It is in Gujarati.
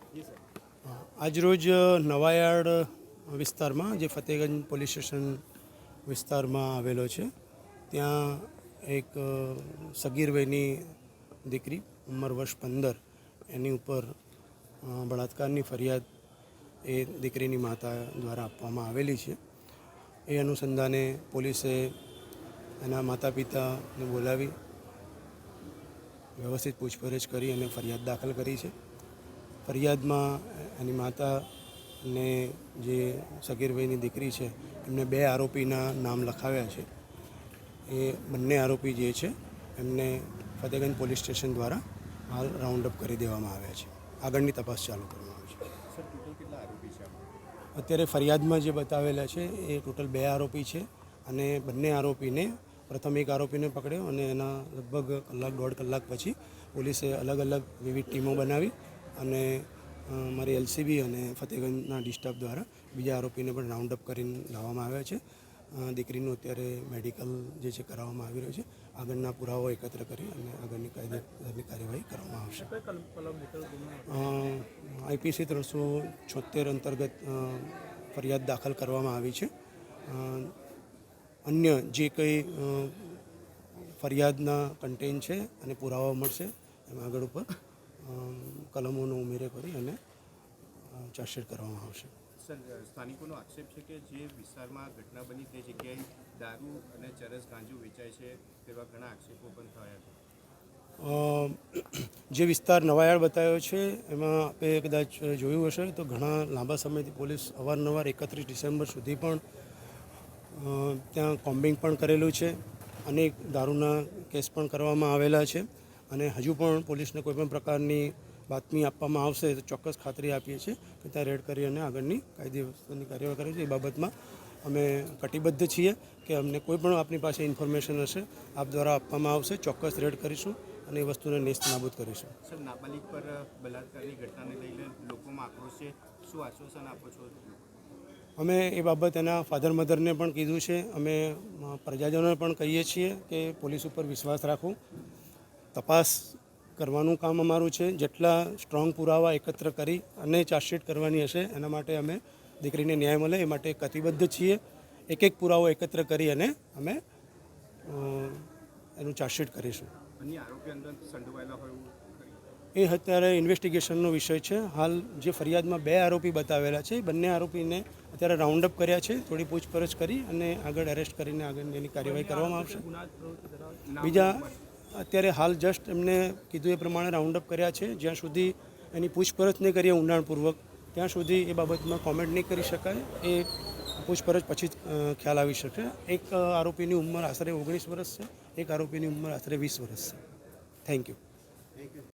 આજરોજ નવાયાર્ડ વિસ્તારમાં જે ફતેગંજ પોલીસ સ્ટેશન વિસ્તારમાં આવેલો છે ત્યાં એક સગીર વયની દીકરી ઉંમર વર્ષ 15 એની ઉપર બળાત્કારની ફરિયાદ એ દીકરીની માતા દ્વારા આપવામાં આવેલી છે. એ અનુસંધાને પોલીસે એના માતા પિતાને બોલાવી વ્યવસ્થિત પૂછપરછ કરી અને ફરિયાદ દાખલ કરી છે. ફરિયાદમાં એની માતાને જે સગીર વયની દીકરી છે એમને 2 આરોપીના નામ લખાવ્યા છે. એ બંને આરોપી જે છે એમને ફતેગંજ પોલીસ સ્ટેશન દ્વારા હાલ રાઉન્ડ અપ કરી દેવામાં આવ્યા છે. આગળની તપાસ ચાલુ કરવામાં આવી છે. અત્યારે ફરિયાદમાં જે બતાવેલા છે એ ટોટલ 2 આરોપી છે અને બંને આરોપીને પ્રથમ એક આરોપીને પકડ્યો અને એના લગભગ કલાક 1.5 કલાક પછી પોલીસે અલગ અલગ વિવિધ ટીમો બનાવી અને મારી એલસીબી અને ફતેગંજના ડિસ્ટાફ દ્વારા બીજા આરોપીને પણ રાઉન્ડ અપ કરીને લાવવામાં આવ્યા છે. દીકરીનું અત્યારે મેડિકલ જે છે કરાવવામાં આવી રહ્યું છે. આગળના પુરાવો એકત્ર કરી અને આગળની કાયદેસરની કાર્યવાહી કરવામાં આવશે. આઈપીસી 376 અંતર્ગત ફરિયાદ દાખલ કરવામાં આવી છે. અન્ય જે કંઈ ફરિયાદના કન્ટેન્ટ છે અને પુરાવા મળશે એમાં આગળ ઉપર કલમોનો ઉમેરો કરી અને ચાર્જશીટ કરવામાં આવશે. સર, સ્થાનિકોનો આક્ષેપ છે કે જે વિસ્તારમાં ઘટના બની તે જગ્યાએ દારૂ અને ચરસ ગાંજો વેચાય છે તેવા ઘણા આક્ષેપો પણ થયા છે. જે વિસ્તાર નવાયાર્ડ બતાવ્યો છે એમાં આપણે કદાચ જોયું હશે તો ઘણા લાંબા સમયથી પોલીસ અવારનવાર 31 ડિસેમ્બર સુધી પણ ત્યાં કોમ્બિંગ પણ કરેલું છે. અનેક દારૂના કેસ પણ કરવામાં આવેલા છે અને હજુ પણ પોલીસને કોઈપણ પ્રકારની બાતમી આપવામાં આવશે તો ચોક્કસ ખાતરી આપીએ છીએ કે ત્યાં રેડ કરી અને આગળની કાયદેસરની કાર્યવાહી કરીએ છીએ. એ બાબતમાં અમે કટિબદ્ધ છીએ કે અમને કોઈ પણ આપની પાસે ઇન્ફોર્મેશન હશે આપ દ્વારા આપવામાં આવશે, ચોક્કસ રેડ કરીશું અને એ વસ્તુને નેસ્ત નાબૂદ કરીશું. સર, નાબાલિગ પર બલાત્કારની ઘટનાને લઈને લોકોમાં આક્રોશ છે, શું આશ્વાસન આપો છો? અમે એ બાબત એના ફાધર મધરને પણ કીધું છે. અમે પ્રજાજનોને પણ કહીએ છીએ કે પોલીસ ઉપર વિશ્વાસ રાખો, તપાસ કરવાનું કામ અમારું છે. જેટલા સ્ટ્રોંગ પુરાવા એકત્ર કરી અને ચાર્જશીટ કરવાની હશે એના માટે અમે દીકરીને ન્યાય મળે એ માટે કટિબદ્ધ છીએ. એક એક પુરાવો એકત્ર કરી અને અમે એનું ચાર્જશીટ કરીશું. અન્ય આરોપી અંદર સંડોવાયેલા હોય એ અત્યારે ઇન્વેસ્ટિગેશનનો વિષય છે. હાલ જે ફરિયાદમાં 2 આરોપી બતાવેલા છે બંને આરોપીને અત્યારે રાઉન્ડ અપ કર્યા છે. થોડી પૂછપરછ કરી અને આગળ એરેસ્ટ કરીને આગળ એની કાર્યવાહી કરવામાં આવશે. બીજા અત્યારે હાલ જસ્ટ એમને કીધું એ પ્રમાણે રાઉન્ડ અપ કર્યા છે. જ્યાં સુધી એની પૂછપરછ નહીં કરીએ ઊંડાણપૂર્વક ત્યાં સુધી એ બાબતમાં કોમેન્ટ નહીં કરી શકાય. એ પૂછપરછ પછી જ ખ્યાલ આવી શકે. એક આરોપીની ઉંમર આશરે 19 વર્ષ છે, એક આરોપીની ઉંમર આશરે 20 વર્ષ છે. Thank you.